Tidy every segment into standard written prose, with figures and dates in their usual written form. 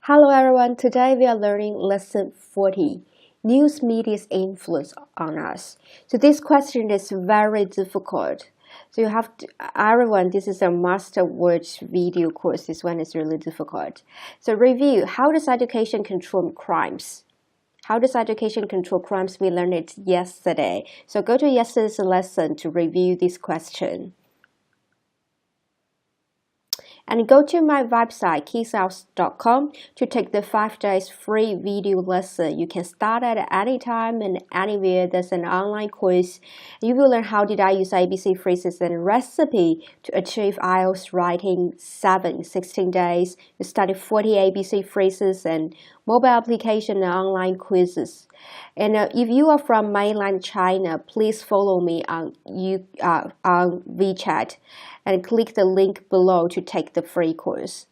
Hello everyone, today we are learning lesson 40, news media's influence on us. So this question is very difficult. So you have to, everyone, this is a master words video course. This one is really difficult. So review, how does education control crimes? How does education control crimes? We learned it yesterday. So go to yesterday's lesson to review this question. And go to my website K.I.S.com to take the 5 days free video lesson. You can start at any time and anywhere. There's an online course. You will learn how did I use ABC phrases and recipe to achieve IELTS writing 16 days. You study 40 ABC phrases and mobile application and online quizzes. And if you are from mainland China, please follow me on WeChat and click the link below to take the free course.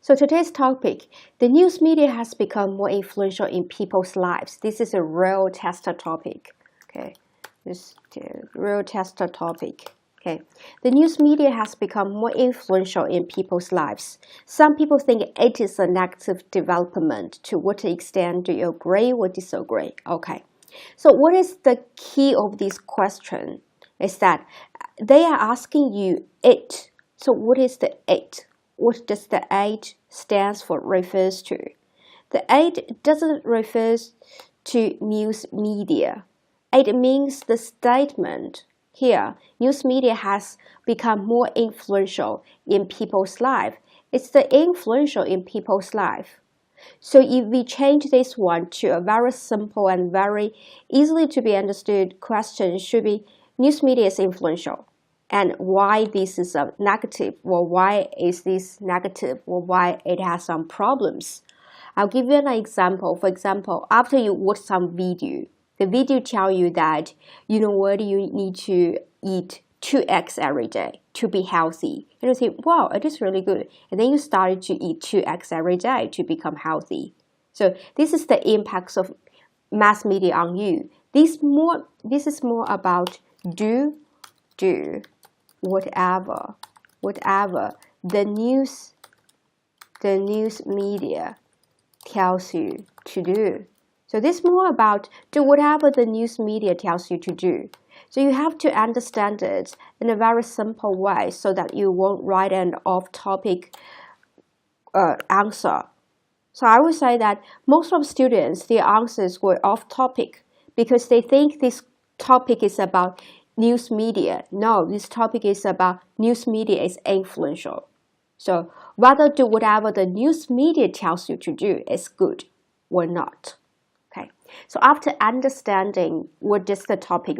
So today's topic, the news media has become more influential in people's lives. This is a real tester topic. Okay, this is a real tester topic. Okay, the news media has become more influential in people's lives. Some people think it is a negative development. To what extent do you agree or disagree? Okay, so what is the key of this question? Is that they are asking you it. So what is the it? What does the it stands for, refers to? The it doesn't refer to news media. It means the statement. Here, news media has become more influential in people's life. It's the influential in people's life. So if we change this one to a very simple and very easily to be understood question, should be news media is influential. And why this is a negative, or why is this negative, or why it has some problems. I'll give you an example. For example, after you watch some video, the video tell you that, you know what, you need to eat 2 eggs every day to be healthy. And you say, wow, it is really good. And then you started to eat 2 eggs every day to become healthy. So this is the impacts of mass media on you. This is more about do whatever the news media tells you to do. So this is more about do whatever the news media tells you to do. So you have to understand it in a very simple way so that you won't write an off-topic answer. So I would say that most of students, their answers were off-topic because they think this topic is about news media. No, this topic is about news media is influential. So whether do whatever the news media tells you to do is good or not. Okay. So after understanding what does the topic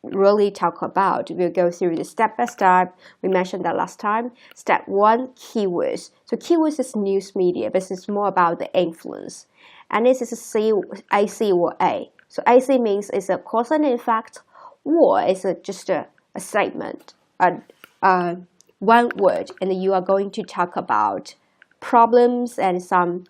really talk about, we'll go through the step by step. We mentioned that last time. Step 1, keywords. So keywords is news media, but it's more about the influence. And this is AC or A. So AC means it's a cause and effect, or it's just a statement, one word, and you are going to talk about problems and some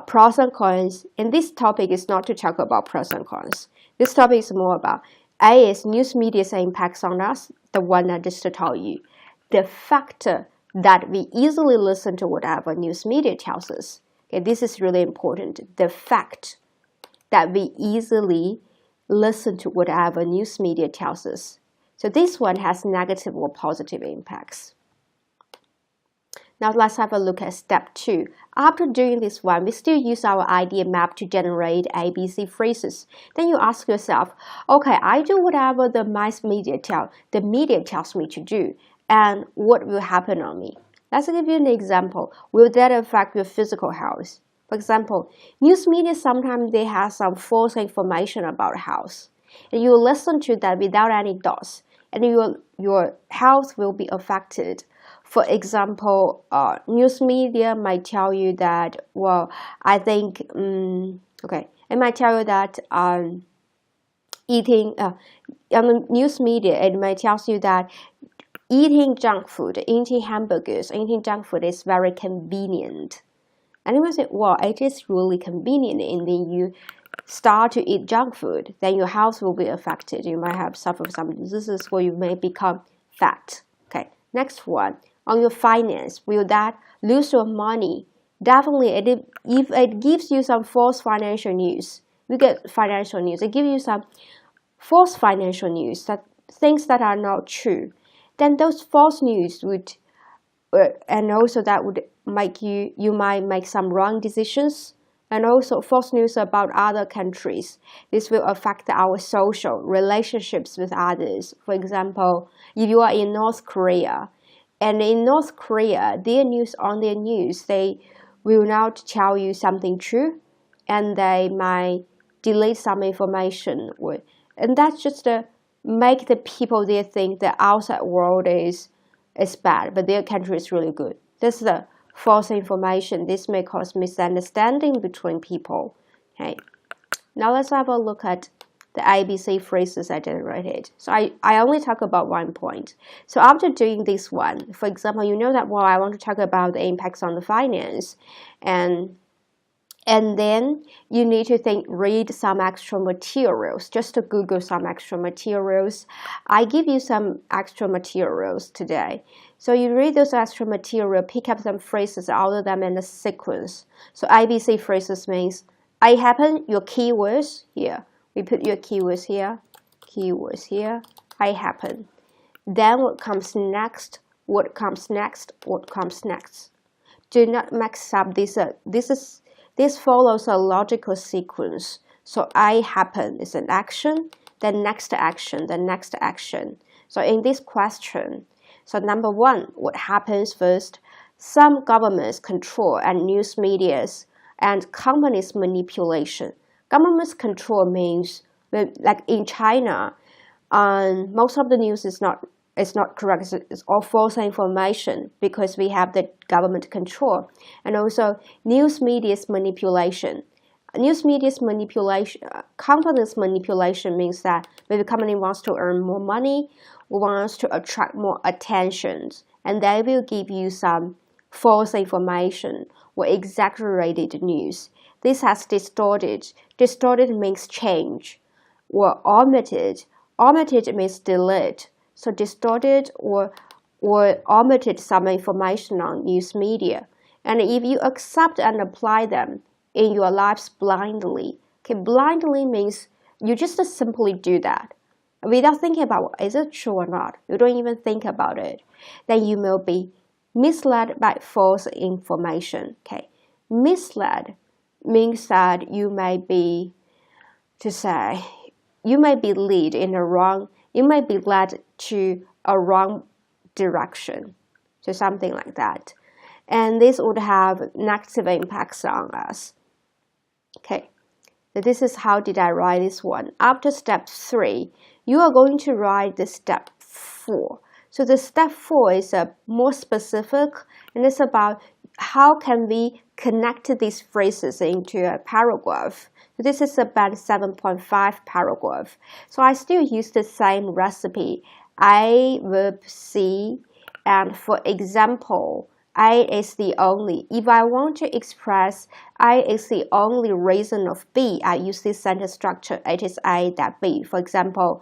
pros and cons. And this topic is not to talk about pros and cons. This topic is more about A is news media's impacts on us, the one I just told you. The factor that we easily listen to whatever news media tells us. Okay, this is really important. The fact that we easily listen to whatever news media tells us. So this one has negative or positive impacts. Now let's have a look at step 2. After doing this one, we still use our idea map to generate ABC phrases. Then you ask yourself, okay, I do whatever the media tells me to do, and what will happen on me? Let's give you an example. Will that affect your physical health? For example, news media sometimes they have some false information about health. And you listen to that without any doubts, and your health will be affected. For example, news media might tell you that, well, I think, it might tell you that eating, on the news media, it might tell you that eating junk food, eating hamburgers, eating junk food is very convenient. And you might say, well, it is really convenient, and then you start to eat junk food, then your health will be affected. You might have suffered some diseases, or you may become fat. Okay, next one. on your finance? Will that lose your money? Definitely, if it gives you some false financial news, we get financial news. It gives you some false financial news, that things that are not true. Then those false news would, and also that would make you might make some wrong decisions. And also false news about other countries. This will affect our social relationships with others. For example, if you are in North Korea, and in North Korea, their news, they will not tell you something true, and they might delete some information. And that's just to make the people there think the outside world is bad, but their country is really good. This is the false information. This may cause misunderstanding between people. Okay. Now let's have a look at the ABC phrases I generated. So I only talk about one point. So after doing this one, for example, you know that, well, I want to talk about the impacts on the finance, and then you need to read some extra materials, just to Google some extra materials. I give you some extra materials today. So you read those extra material, pick up some phrases out of them in a sequence. So ABC phrases means I happen, your keywords here. We put your keywords here, I happen. Then what comes next, what comes next, what comes next. Do not mix up this follows a logical sequence. So I happen is an action, then next action, then next action. So in this question, so number one, what happens first? Some governments control and news medias and companies manipulation. Government's control means, like in China, most of the news is not correct. It's all false information because we have the government control. And also news media's manipulation. News media's manipulation, companies manipulation means that maybe the company wants to earn more money, wants to attract more attention, and they will give you some false information or exaggerated news. This has distorted. Distorted means change. Or omitted. Omitted means delete. So distorted or omitted some information on news media. And if you accept and apply them in your lives blindly, okay, blindly means you just simply do that without thinking about, is it true or not? You don't even think about it. Then you will be misled by false information. Okay, misled means that you may be led to a wrong direction, so something like that. And this would have negative impacts on us. Okay, so this is how did I write this one. After step 3, you are going to write the step 4. So the step 4 is more specific, and it's about how can we connect these phrases into a paragraph. So this is about 7.5 paragraph. So I still use the same recipe. I verb C, and for example, I is the only. If I want to express I is the only reason of B, I use this sentence structure. It is I that B. For example,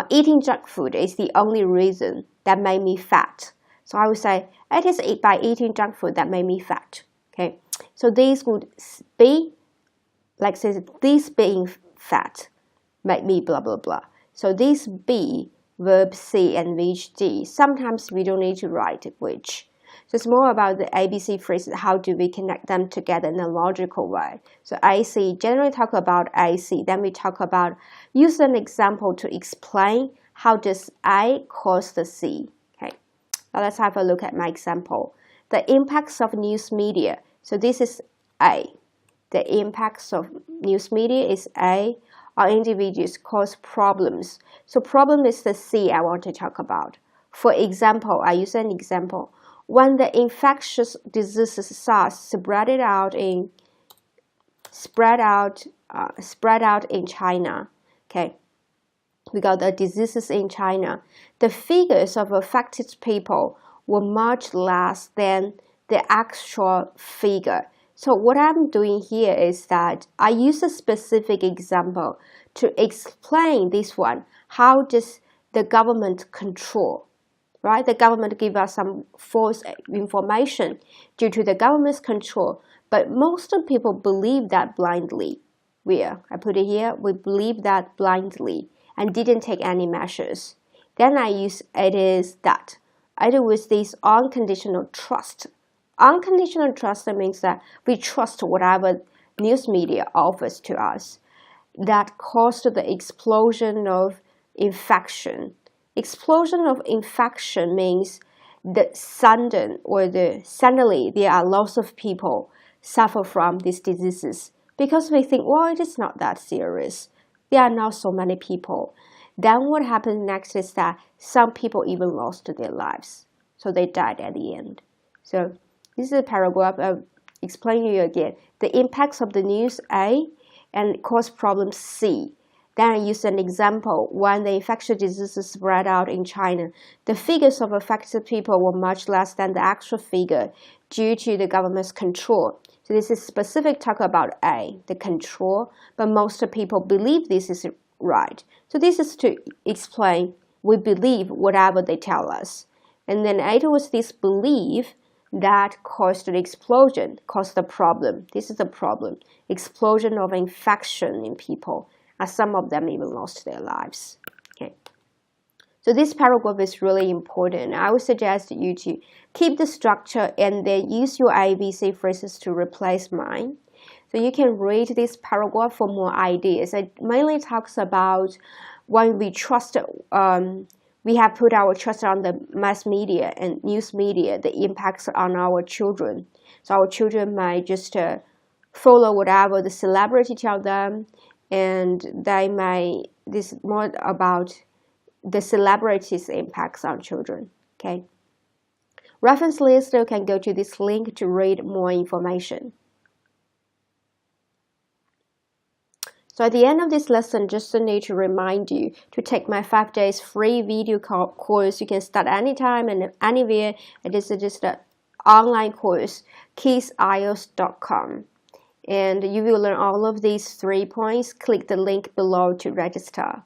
eating junk food is the only reason that made me fat. So I would say, it is by eating junk food that made me fat. Okay, so this would be, like says, this being fat made me blah blah blah. So this B, verb C, and which D. Sometimes we don't need to write which. So it's more about the ABC phrases. How do we connect them together in a logical way? So AC, generally talk about AC. Then we talk about, use an example to explain how does I cause the C. Okay, now let's have a look at my example. The impacts of news media. So this is A. The impacts of news media is A. On individuals cause problems. So problem is the C I want to talk about. For example, I use an example. When the infectious diseases SARS spread out in China, okay, we got the diseases in China. The figures of affected people were much less than the actual figure. So what I'm doing here is that I use a specific example to explain this one. How does the government control? right? The government give us some false information due to the government's control, but most of people believe that blindly. I put it here, we believe that blindly and didn't take any measures. Then I use it is that. It was this unconditional trust. Unconditional trust means that we trust whatever news media offers to us. That caused the explosion of infection. Explosion of infection means that suddenly there are lots of people suffer from these diseases because we think, well, it is not that serious. There are not so many people. Then what happens next is that some people even lost their lives. So they died at the end. So this is a paragraph of explaining you again the impacts of the news A and cause problem C. Then I use an example. When the infectious diseases spread out in China, the figures of affected people were much less than the actual figure due to the government's control. So this is specific talk about A, the control, but most people believe this is right. So this is to explain we believe whatever they tell us. And then it was this belief that caused the explosion, caused the problem. This is the problem. Explosion of infection in people, as some of them even lost their lives. Okay. So this paragraph is really important. I would suggest you to keep the structure and then use your ABC phrases to replace mine. So you can read this paragraph for more ideas. It mainly talks about when we trust, we have put our trust on the mass media and news media, the impacts on our children. So our children might just follow whatever the celebrity tell them, and this is more about the celebrities' impacts on children. Okay. Reference listener can go to this link to read more information. So at the end of this lesson, just need to remind you to take my 5 days free video course. You can start anytime and anywhere. It is just an online course, KISSIELTS.com. And you will learn all of these 3 points. Click the link below to register.